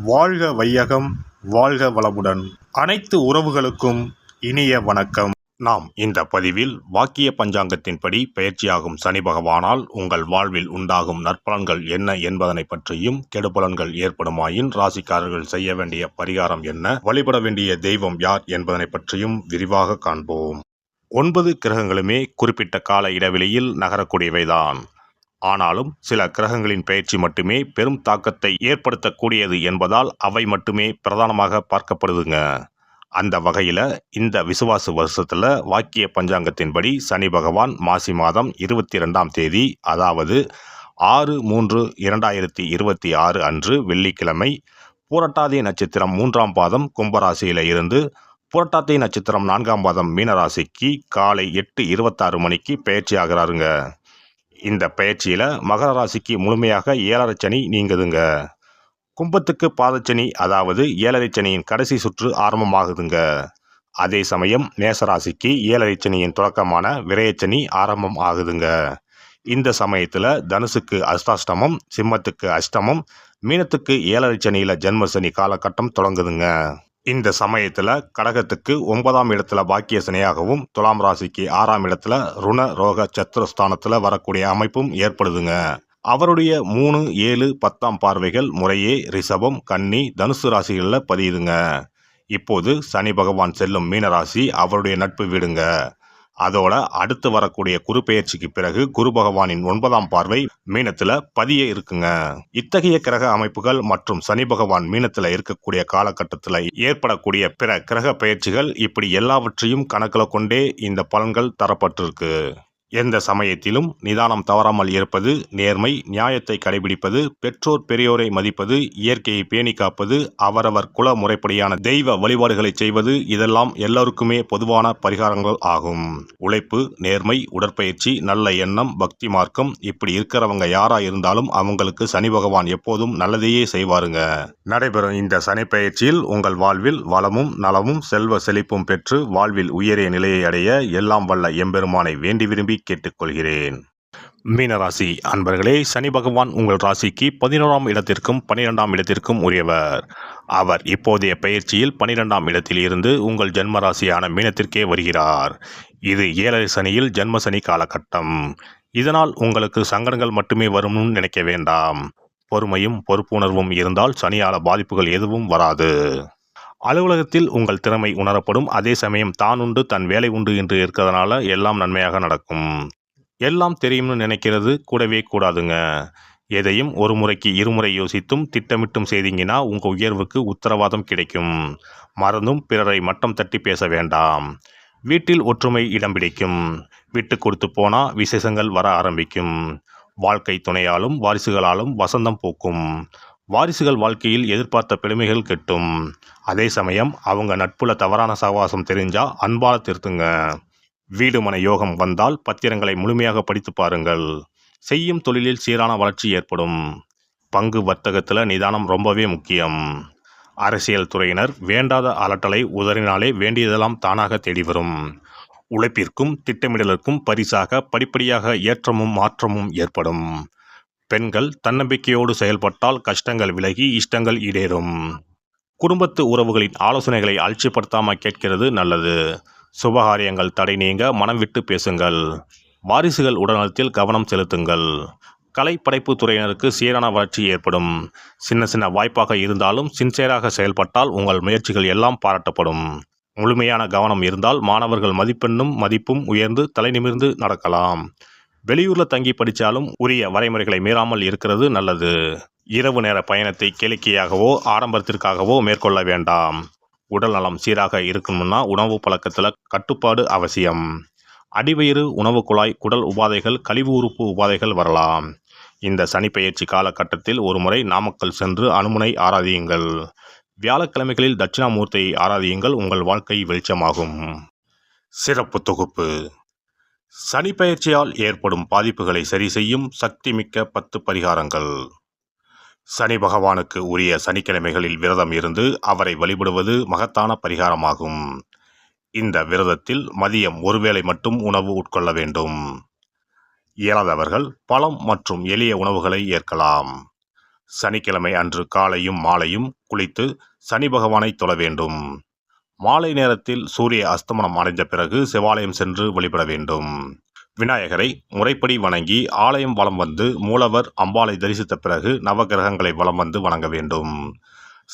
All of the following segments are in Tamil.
வாழ்க வையகம், வாழ்க வளமுடன். அனைத்து உறவுகளுக்கும் இனிய வணக்கம். நாம் இந்த பதிவில் வாக்கிய பஞ்சாங்கத்தின்படி பெயர்ச்சியாகும் சனி பகவானால் உங்கள் வாழ்வில் உண்டாகும் நற்பலன்கள் என்ன என்பதனை பற்றியும், கெடுபலன்கள் ஏற்படுமாயின் ராசிக்காரர்கள் செய்ய வேண்டிய பரிகாரம் என்ன, வழிபட வேண்டிய தெய்வம் யார் என்பதனை பற்றியும் விரிவாக காண்போம். 9 கிரகங்களுமே குறிப்பிட்ட கால இடைவெளியில் நகரக்கூடியவைதான். ஆனாலும் சில கிரகங்களின் பெயர்ச்சி மட்டுமே பெரும் தாக்கத்தை ஏற்படுத்தக்கூடியது என்பதால் அவை மட்டுமே பிரதானமாக பார்க்கப்படுதுங்க. அந்த வகையில் இந்த விசுவாச வருஷத்தில் வாக்கிய பஞ்சாங்கத்தின்படி சனி பகவான் மாசி மாதம் 22ஆம் தேதி, அதாவது 6/3/2026 அன்று வெள்ளிக்கிழமை, பூரட்டாதி நட்சத்திரம் 3ஆம் பாதம் கும்பராசியில் இருந்து புரட்டாதி நட்சத்திரம் 4ஆம் பாதம் மீனராசிக்கு காலை 8:26 மணிக்கு பெயர்ச்சி ஆகிறாருங்க. இந்த பெயர்ச்சியில் மகர ராசிக்கு முழுமையாக 7.5 சனி நீங்குதுங்க. கும்பத்துக்கு பாதச்சனி, அதாவது 7.5 சனியின் கடைசி சுற்று ஆரம்பமாகுதுங்க. அதே சமயம் மேசராசிக்கு 7.5 சனியின் தொடக்கமான விரயச்சனி ஆரம்பம் ஆகுதுங்க. இந்த சமயத்தில் தனுசுக்கு அஷ்டாஷ்டமம், சிம்மத்துக்கு அஷ்டமம், மீனத்துக்கு 7.5 சனியில் ஜென்மசனி காலகட்டம் தொடங்குதுங்க. இந்த சமயத்தில் கடகத்துக்கு 9ஆம் இடத்துல பாக்கிய சனியாகவும், துலாம் ராசிக்கு 6ஆம் இடத்துல ருண ரோக சத்துருஸ்தானத்தில் வரக்கூடிய அமைப்பும் ஏற்படுதுங்க. அவருடைய 3, 7, 10ஆம் பார்வைகள் முறையே ரிஷபம், கன்னி, தனுசு ராசிகளில் பதியுதுங்க. இப்போது சனி பகவான் செல்லும் மீனராசி அவருடைய நட்பு வீடுங்க. அதோட அடுத்து வரக்கூடிய குரு பெயர்ச்சிக்கு பிறகு குரு பகவானின் 9ஆம் பார்வை மீனத்துல பதிய இருக்குங்க. இத்தகைய கிரக அமைப்புகள் மற்றும் சனி பகவான் மீனத்துல இருக்கக்கூடிய காலகட்டத்தில் ஏற்படக்கூடிய பிற கிரக பெயர்ச்சிகள் இப்படி எல்லாவற்றையும் கணக்கில் கொண்டே இந்த பலன்கள் தரப்பட்டிருக்கு. எந்த சமயத்திலும் நிதானம் தவறாமல் இருப்பது, நேர்மை, நியாயத்தை கடைபிடிப்பது, பெற்றோர் பெரியோரை மதிப்பது, இயற்கையை பேணி காப்பது, அவரவர் குல முறைப்படியான தெய்வ வழிபாடுகளை செய்வது, இதெல்லாம் எல்லோருக்குமே பொதுவான பரிகாரங்கள் ஆகும். உழைப்பு, நேர்மை, உடற்பயிற்சி, நல்ல எண்ணம், பக்தி மார்க்கம், இப்படி இருக்கிறவங்க யாரா இருந்தாலும் அவங்களுக்கு சனி பகவான் எப்போதும் நல்லதையே செய்வாருங்க. நடைபெறும் இந்த சனி பெயர்ச்சியில் உங்கள் வாழ்வில் வளமும் நலமும் செல்வ செழிப்பும் பெற்று வாழ்வில் உயரிய நிலையை அடைய எல்லாம் வல்ல எம்பெருமானை வேண்டி விரும்பி கேட்டுக்கொள்கிறேன். மீனராசி அன்பர்களே, சனி பகவான் உங்கள் ராசிக்கு 11ஆம் இடத்திற்கும் 12ஆம் இடத்திற்கும் உரியவர். அவர் இப்போதைய பெயர்ச்சியில் 12ஆம் இடத்தில் இருந்து உங்கள் ஜென்ம ராசியான மீனத்திற்கே வருகிறார். இது 7.5 சனியில் ஜென்மசனி காலகட்டம். இதனால் உங்களுக்கு சங்கடங்கள் மட்டுமே வரும்னு நினைக்க வேண்டாம். பொறுமையும் பொறுப்புணர்வும் இருந்தால் சனியால பாதிப்புகள் எதுவும் வராது. அலுவலகத்தில் உங்கள் திறமை உணரப்படும். அதே சமயம் தான் உண்டு தன் வேலை உண்டு என்று இருக்கிறதுனால எல்லாம் நன்மையாக நடக்கும். எல்லாம் தெரியும்னு நினைக்கிறது கூடவே கூடாதுங்க. எதையும் ஒரு முறைக்கு இருமுறை யோசித்தும் திட்டமிட்டும் செய்தீங்கன்னா உங்கள் உயர்வுக்கு உத்தரவாதம் கிடைக்கும். மறந்தும் பிறரை மட்டம் தட்டி பேச வேண்டாம். வீட்டில் ஒற்றுமை இடம் பிடிக்கும். விட்டு கொடுத்து போனால் விசேஷங்கள் வர ஆரம்பிக்கும். வாழ்க்கை துணையாலும் வாரிசுகளாலும் வசந்தம் போக்கும். வாரிசுகள் வாழ்க்கையில் எதிர்பார்த்த பெருமைகள் கிட்டும். அதே சமயம் அவங்க நட்புல தவறான சகவாசம் தெரிஞ்சா அன்பால திருத்துங்க. வீடு மனை யோகம் வந்தால் பத்திரங்களை முழுமையாக படித்து பாருங்கள். செய்யும் தொழிலில் சீரான வளர்ச்சி ஏற்படும். பங்கு வர்த்தகத்தில் நிதானம் ரொம்பவே முக்கியம். அரசியல் துறையினர் வேண்டாத அலட்டலை உதறினாலே வேண்டியதெல்லாம் தானாக தேடி வரும். உழைப்பிற்கும் திட்டமிடலுக்கும் பரிசாக படிப்படியாக ஏற்றமும் மாற்றமும் ஏற்படும். பெண்கள் தன்னம்பிக்கையோடு செயல்பட்டால் கஷ்டங்கள் விலகி இஷ்டங்கள் ஈடேறும். குடும்பத்து உறவுகளின் ஆலோசனைகளை அலட்சியப்படுத்தாமல் கேட்கிறது நல்லது. சுபகாரியங்கள் தடை நீங்க மனம் விட்டு பேசுங்கள். வாரிசுகள் உடல்நலத்தில் கவனம் செலுத்துங்கள். கலை படைப்பு துறையினருக்கு சீரான வளர்ச்சி ஏற்படும். சின்ன சின்ன வாய்ப்பாக இருந்தாலும் சின்சியராக செயல்பட்டால் உங்கள் முயற்சிகள் எல்லாம் பாராட்டப்படும். முழுமையான கவனம் இருந்தால் மாணவர்கள் மதிப்பும் உயர்ந்து தலை நிமிர்ந்து நடக்கலாம். வெளியூரில் தங்கி படித்தாலும் உரிய வரைமுறைகளை மீறாமல் இருக்கிறது நல்லது. இரவு நேர பயணத்தை கேளிக்கையாகவோ ஆடம்பரத்திற்காகவோ மேற்கொள்ள வேண்டாம். உடல் நலம் சீராக இருக்கணும்னா உணவு பழக்கத்தில் கட்டுப்பாடு அவசியம். அடிவயிறு, உணவு குழாய், குடல் உபாதைகள், கழிவு உறுப்பு உபாதைகள் வரலாம். இந்த சனி பெயர்ச்சி காலகட்டத்தில் ஒருமுறை நாமக்கல் சென்று அனுமனை ஆராதியுங்கள். வியாழக்கிழமைகளில் தட்சிணாமூர்த்தியை ஆராதியுங்கள். உங்கள் வாழ்க்கை வெளிச்சமாகும். சிறப்பு தொகுப்பு: சனி பெயர்ச்சியால் ஏற்படும் பாதிப்புகளை சரி செய்யும் சக்தி மிக்க 10 பரிகாரங்கள். சனி பகவானுக்கு உரிய சனிக்கிழமைகளில் விரதம் இருந்து அவரை வழிபடுவது மகத்தான பரிகாரமாகும். இந்த விரதத்தில் மதியம் ஒருவேளை மட்டும் உணவு உட்கொள்ள வேண்டும். இயலாதவர்கள் பழம் மற்றும் எளிய உணவுகளை ஏற்கலாம். சனிக்கிழமை அன்று காலையும் மாலையும் குளித்து சனி பகவானை தொழ வேண்டும். மாலை நேரத்தில் சூரிய அஸ்தமனம் அடைந்த பிறகு சிவாலயம் சென்று வழிபட வேண்டும். விநாயகரை முறைப்படி வணங்கி ஆலயம் வலம் வந்து மூலவர் அம்பாளை தரிசித்த பிறகு நவகிரகங்களை வலம் வந்து வணங்க வேண்டும்.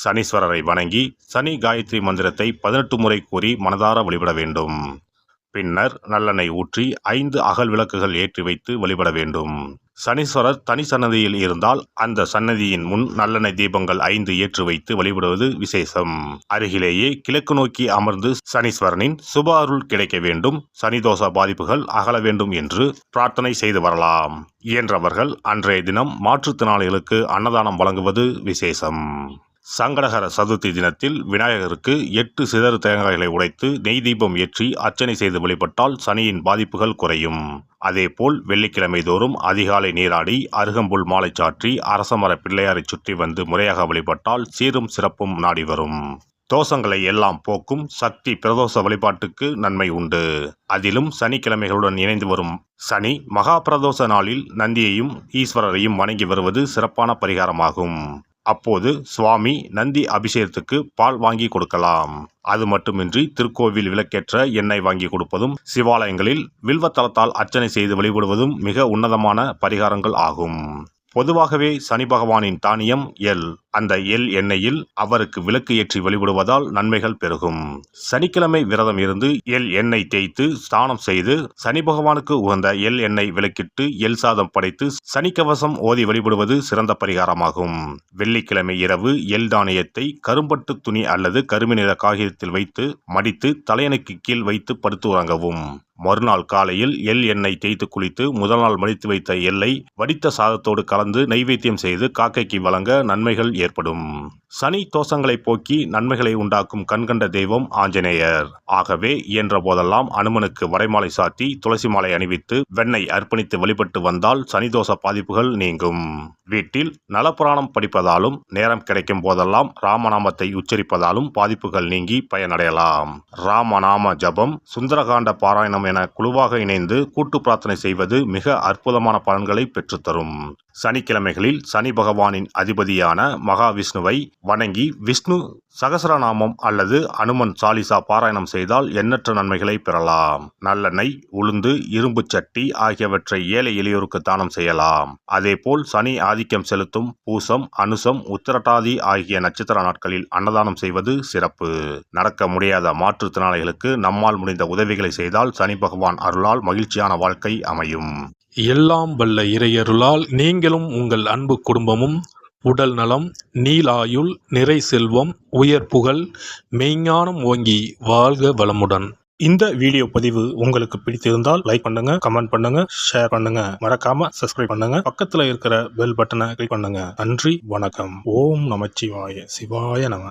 சனீஸ்வரரை வணங்கி சனி காயத்ரி மந்திரத்தை 18 முறை கூறி மனதார வழிபட வேண்டும். பின்னர் நல்லெண்ணெய் ஊற்றி 5 அகல் விளக்குகள் ஏற்றி வைத்து வழிபட வேண்டும். சனீஸ்வரர் தனி சன்னதியில் இருந்தால் அந்த சன்னதியின் முன் நல்லெண்ணெய் தீபங்கள் 5 ஏற்றி வைத்து வழிபடுவது விசேஷம். அருகிலேயே கிழக்கு நோக்கி அமர்ந்து சனீஸ்வரனின் சுப அருள் கிடைக்க வேண்டும், சனிதோஷ பாதிப்புகள் அகல வேண்டும் என்று பிரார்த்தனை செய்து வரலாம். இயன்றவர்கள் அன்றைய தினம் மாற்றுத்திறனாளிகளுக்கு அன்னதானம் வழங்குவது விசேஷம். சங்கடகர சதுர்த்தி தினத்தில் விநாயகருக்கு 8 சிதறு தேங்காய்களை உடைத்து நெய் தீபம் ஏற்றி அர்ச்சனை செய்து வழிபட்டால் சனியின் பாதிப்புகள் குறையும். அதேபோல் வெள்ளிக்கிழமை தோறும் அதிகாலை நீராடி அருகம்புல் மாலை சாற்றி அரசமர பிள்ளையாரை சுற்றி வந்து முறையாக வழிபட்டால் சீரும் சிறப்பும் நாடி வரும். தோஷங்களை எல்லாம் போக்கும் சக்தி பிரதோஷ வழிபாட்டுக்கு நன்மை உண்டு. அதிலும் சனிக்கிழமைகளுடன் இணைந்து வரும் சனி மகா பிரதோஷ நாளில் நந்தியையும் ஈஸ்வரரையும் வணங்கி வருவது சிறப்பான பரிகாரமாகும். அப்போது சுவாமி நந்தி அபிஷேகத்துக்கு பால் வாங்கி கொடுக்கலாம். அது மட்டுமின்றி திருக்கோவில் விளக்கேற்ற எண்ணெய் வாங்கி கொடுப்பதும் சிவாலயங்களில் வில்வத்தலத்தால் அர்ச்சனை செய்து வழிபடுவதும் மிக உன்னதமான பரிகாரங்கள் ஆகும். பொதுவாகவே சனி பகவானின் தானியம் எள். அந்த எள் எண்ணெயில் அவருக்கு விளக்கு ஏற்றி வழிபடுவதால் நன்மைகள் பெருகும். சனிக்கிழமை விரதம் இருந்து எள் எண்ணெய் தேய்த்து ஸ்நானம் செய்து சனி பகவானுக்கு உகந்த எள் எண்ணெய் விளக்கிட்டு எள் சாதம் படைத்து சனிக்கவசம் ஓதி வழிபடுவது சிறந்த பரிகாரமாகும். வெள்ளிக்கிழமை இரவு எள் தானியத்தை கரும்பட்டு துணி அல்லது கருமை நிற காகிதத்தில் வைத்து மடித்து தலையணைக்கு கீழ் வைத்து படுத்து உறங்கவும். மறுநாள் காலையில் எள் எண்ணெய் தேய்த்து குளித்து முதல் நாள் மடித்து வைத்த எள்ளை வடித்த சாதத்தோடு கலந்து நைவேத்தியம் செய்து காக்கைக்கு வழங்க நன்மைகள் ஏற்படும். சனி தோஷங்களை போக்கி நன்மைகளை உண்டாக்கும் கண்கண்ட தெய்வம் ஆஞ்சநேயர். ஆகவே இயன்ற போதெல்லாம் அனுமனுக்கு வடைமாலை சாத்தி துளசி மாலை அணிவித்து வெண்ணெய் அர்ப்பணித்து வழிபட்டு வந்தால் சனிதோஷ பாதிப்புகள் நீங்கும். வீட்டில் நலப்புராணம் படிப்பதாலும் நேரம் கிடைக்கும் போதெல்லாம் ராமநாமத்தை உச்சரிப்பதாலும் பாதிப்புகள் நீங்கி பயனடையலாம். ராமநாம ஜபம், சுந்தரகாண்ட பாராயணம் என குழுவாக இணைந்து கூட்டு பிரார்த்தனை செய்வது மிக அற்புதமான பலன்களை பெற்றுத்தரும். சனிக்கிழமைகளில் சனி பகவானின் அதிபதியான மகாவிஷ்ணுவை வணங்கி விஷ்ணு சகசரநாமம் அல்லது அனுமன் சாலிசா பாராயணம் செய்தால் எண்ணற்ற நன்மைகளை பெறலாம். நல்லெண்ணெய், உளுந்து, இரும்பு சட்டி ஆகியவற்றை ஏழை எளியோருக்கு தானம் செய்யலாம். அதேபோல் சனி ஆதிக்கம் செலுத்தும் பூசம், அனுசம், உத்திரட்டாதி ஆகிய நட்சத்திர நாட்களில் அன்னதானம் செய்வது சிறப்பு. நடக்க முடியாத மாற்றுத்திறனாளிகளுக்கு நம்மால் முடிந்த உதவிகளை செய்தால் சனி பகவான் அருளால் மகிழ்ச்சியான வாழ்க்கை அமையும். எல்லாம் வல்ல இறையருளால் நீங்களும் உங்கள் அன்பு குடும்பமும் உடல் நலம், நீலாயுள், நிறை செல்வம், உயர் புகழ், மெய்ஞானம் ஓங்கி வாழ்க வளமுடன். இந்த வீடியோ பதிவு உங்களுக்கு பிடித்திருந்தால் லைக் பண்ணுங்க, கமெண்ட் பண்ணுங்க, ஷேர் பண்ணுங்க, மறக்காம சப்ஸ்கிரைப் பண்ணுங்க, பக்கத்துல இருக்கிற பெல் பட்டனை கிளிக் பண்ணுங்க. நன்றி, வணக்கம். ஓம் நமச்சிவாய. சிவாய நம.